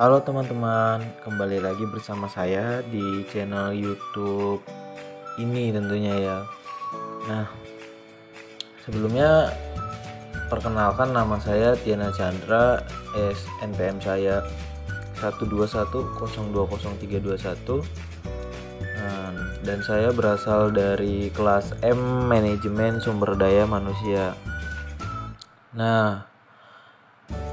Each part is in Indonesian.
Halo teman-teman, kembali lagi bersama saya di channel YouTube ini tentunya ya. Nah, sebelumnya perkenalkan nama saya Tiana Chandra, NPM saya 121020321. Dan saya berasal dari kelas M Manajemen Sumber Daya Manusia. Nah,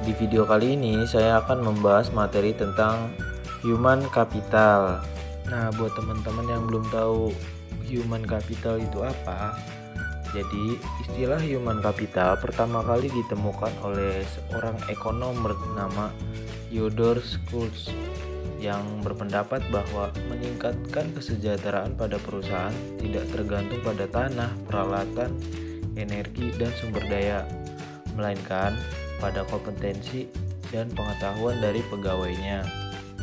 di video kali ini saya akan membahas materi tentang human capital. Nah, buat teman-teman yang belum tahu human capital itu apa, jadi istilah human capital pertama kali ditemukan oleh seorang ekonom bernama Theodore Schultz yang berpendapat bahwa meningkatkan kesejahteraan pada perusahaan tidak tergantung pada tanah, peralatan, energi, dan sumber daya, melainkan pada kompetensi dan pengetahuan dari pegawainya.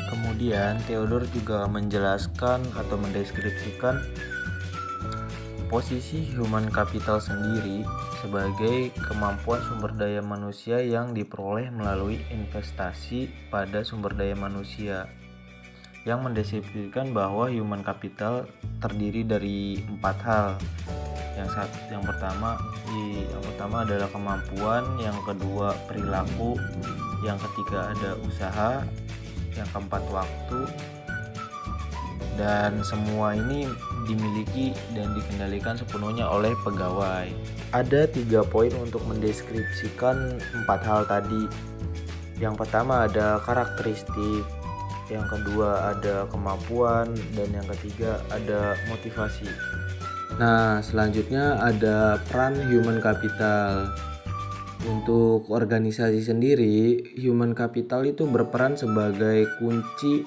Kemudian Theodore juga menjelaskan atau mendeskripsikan posisi human capital sendiri sebagai kemampuan sumber daya manusia yang diperoleh melalui investasi pada sumber daya manusia, yang mendeskripsikan bahwa human capital terdiri dari 4 hal. Yang pertama adalah kemampuan, yang kedua perilaku, yang ketiga ada usaha, yang keempat waktu, dan semua ini dimiliki dan dikendalikan sepenuhnya oleh pegawai. Ada 3 poin untuk mendeskripsikan 4 hal tadi. Yang pertama ada karakteristik, yang kedua ada kemampuan, dan yang ketiga ada motivasi. Nah, selanjutnya ada peran human capital. Untuk organisasi sendiri, human capital itu berperan sebagai kunci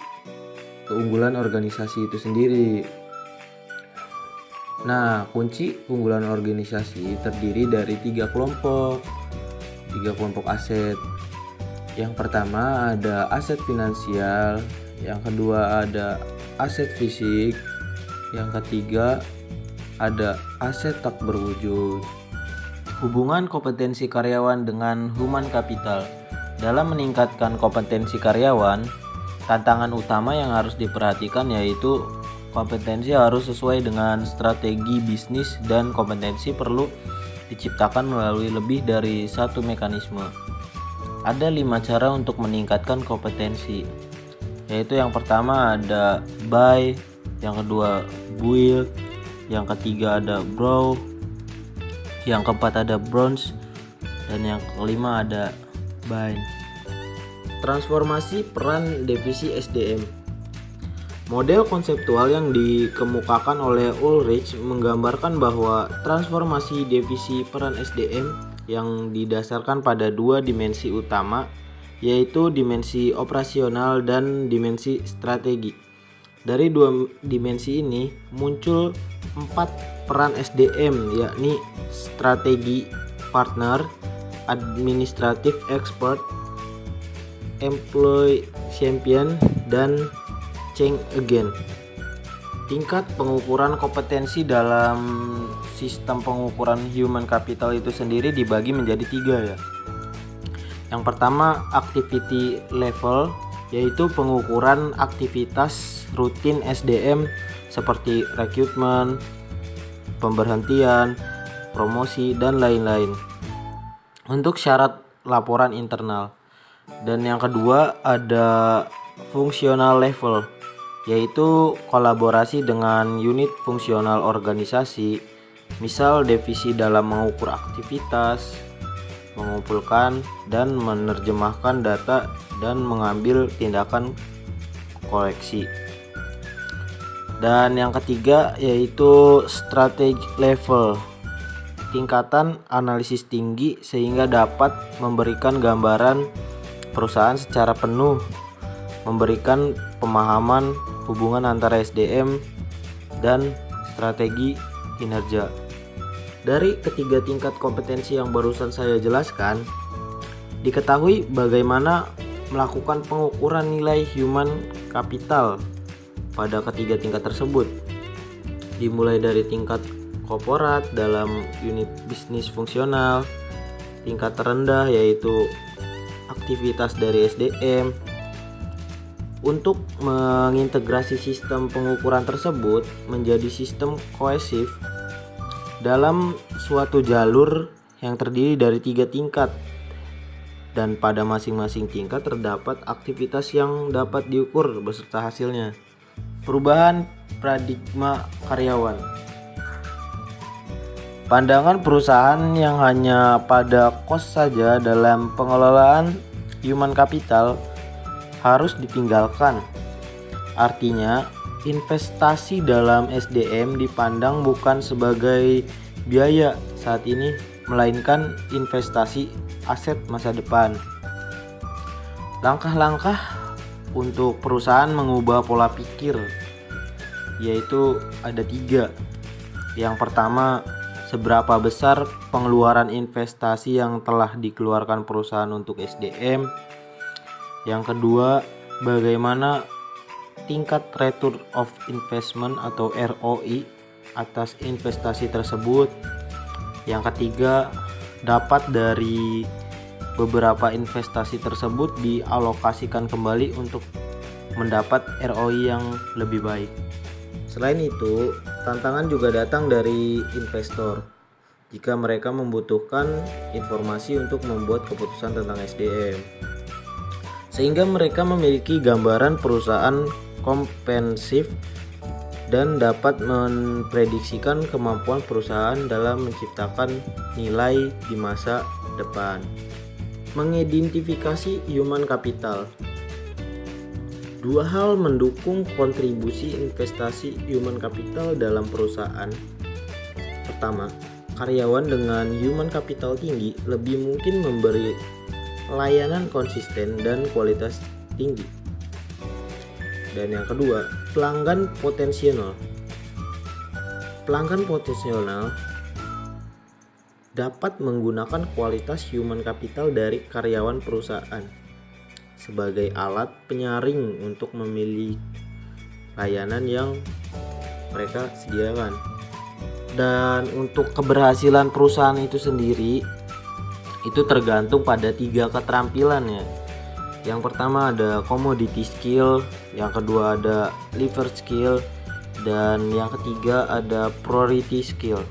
keunggulan organisasi itu sendiri. Nah, kunci keunggulan organisasi terdiri dari 3 kelompok aset. Yang pertama ada aset finansial, yang kedua ada aset fisik, yang ketiga ada aset tak berwujud. Hubungan kompetensi karyawan dengan human capital. Dalam meningkatkan kompetensi karyawan, tantangan utama yang harus diperhatikan yaitu kompetensi harus sesuai dengan strategi bisnis, dan kompetensi perlu diciptakan melalui lebih dari satu mekanisme. Ada 5 cara untuk meningkatkan kompetensi, yaitu yang pertama ada buy, yang kedua build, yang ketiga ada grow, yang keempat ada bronze, dan yang kelima ada bind. Transformasi peran divisi SDM. Model konseptual yang dikemukakan oleh Ulrich menggambarkan bahwa transformasi divisi peran SDM yang didasarkan pada 2 dimensi utama, yaitu dimensi operasional dan dimensi strategi. Dari 2 dimensi ini muncul 4 peran SDM, yakni strategi partner, administrative expert, employee champion, dan change agent. Tingkat pengukuran kompetensi dalam sistem pengukuran human capital itu sendiri dibagi menjadi 3 ya. Yang pertama activity level, yaitu pengukuran aktivitas rutin SDM seperti rekrutmen, pemberhentian, promosi, dan lain-lain untuk syarat laporan internal. Dan yang kedua ada functional level, yaitu kolaborasi dengan unit fungsional organisasi, misal divisi dalam mengukur aktivitas, mengumpulkan dan menerjemahkan data, dan mengambil tindakan koleksi. Dan yang ketiga yaitu strategic level, tingkatan analisis tinggi sehingga dapat memberikan gambaran perusahaan secara penuh, memberikan pemahaman hubungan antara SDM dan strategi kinerja. Dari ketiga tingkat kompetensi yang barusan saya jelaskan, diketahui bagaimana melakukan pengukuran nilai human capital pada ketiga tingkat tersebut, dimulai dari tingkat korporat dalam unit bisnis fungsional, tingkat terendah yaitu aktivitas dari SDM, Untuk mengintegrasi sistem pengukuran tersebut menjadi sistem kohesif dalam suatu jalur yang terdiri dari 3 tingkat, dan pada masing-masing tingkat terdapat aktivitas yang dapat diukur beserta hasilnya. Perubahan paradigma karyawan. Pandangan perusahaan yang hanya pada cost saja dalam pengelolaan human capital harus ditinggalkan. Artinya, investasi dalam SDM dipandang bukan sebagai biaya saat ini, melainkan investasi aset masa depan. Langkah-langkah untuk perusahaan mengubah pola pikir yaitu ada 3. Yang pertama, seberapa besar pengeluaran investasi yang telah dikeluarkan perusahaan untuk SDM. Yang kedua, bagaimana tingkat return of investment atau ROI atas investasi tersebut. Yang ketiga, dapat dari beberapa investasi tersebut dialokasikan kembali untuk mendapat ROI yang lebih baik. Selain itu, tantangan juga datang dari investor jika mereka membutuhkan informasi untuk membuat keputusan tentang SDM, sehingga mereka memiliki gambaran perusahaan komprehensif dan dapat memprediksikan kemampuan perusahaan dalam menciptakan nilai di masa depan. Mengidentifikasi human capital. 2 hal mendukung kontribusi investasi human capital dalam perusahaan. Pertama, karyawan dengan human capital tinggi lebih mungkin memberi layanan konsisten dan kualitas tinggi. Dan yang kedua, pelanggan potensial. Pelanggan potensial dapat menggunakan kualitas human capital dari karyawan perusahaan sebagai alat penyaring untuk memilih layanan yang mereka sediakan. Dan untuk keberhasilan perusahaan itu sendiri itu tergantung pada 3 keterampilan ya. Yang pertama ada commodity skill, yang kedua ada lever skill, dan yang ketiga ada priority skill.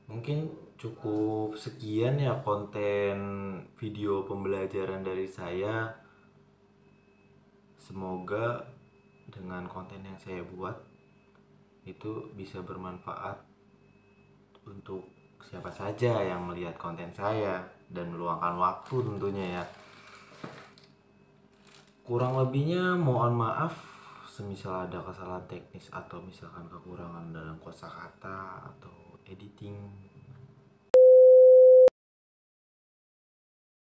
Mungkin cukup sekian ya konten video pembelajaran dari saya. Semoga dengan konten yang saya buat itu bisa bermanfaat untuk siapa saja yang melihat konten saya dan meluangkan waktu tentunya ya. Kurang lebihnya mohon maaf semisal ada kesalahan teknis atau misalkan kekurangan dalam kosakata atau editing